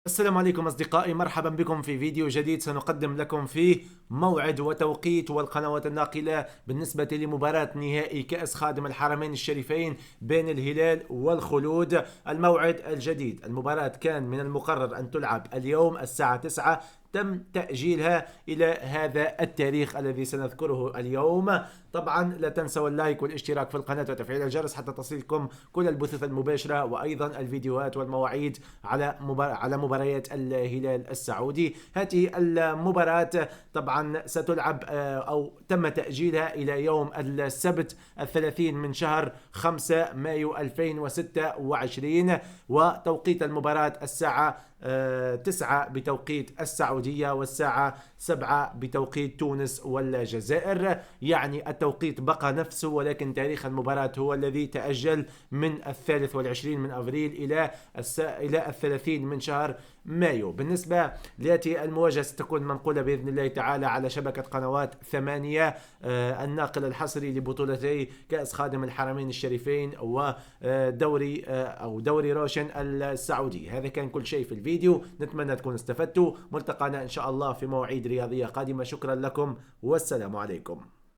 السلام عليكم أصدقائي، مرحبا بكم في فيديو جديد سنقدم لكم فيه موعد وتوقيت والقنوات الناقلة بالنسبة لمباراة نهائي كأس خادم الحرمين الشريفين بين الهلال والخلود. الموعد الجديد، المباراة كان من المقرر أن تلعب اليوم الساعة 9، تم تأجيلها إلى هذا التاريخ الذي سنذكره اليوم. طبعا لا تنسوا اللايك والاشتراك في القناة وتفعيل الجرس حتى تصلكم كل البثوث المباشرة وأيضا الفيديوهات والمواعيد على مباريات الهلال السعودي. هذه المباراة طبعا ستلعب أو تم تأجيلها إلى يوم السبت 30 من شهر 5 مايو 2026، وتوقيت المباراة الساعة 9 بتوقيت السعودية والساعة 7 بتوقيت تونس والجزائر. يعني التوقيت بقى نفسه، ولكن تاريخ المباراة هو الذي تأجل من 23 من أفريل إلى 30 من شهر مايو. بالنسبة لهذه المواجهة ستكون منقولة بإذن الله تعالى على شبكة قنوات 8، الناقل الحصري لبطولتي كأس خادم الحرمين الشريفين ودوري أو دوري روشن السعودي. هذا كان كل شيء في الفيديو، نتمنى تكونوا استفدتوا. ملتقانا إن شاء الله في مواعيد رياضية قادمة. شكرا لكم والسلام عليكم.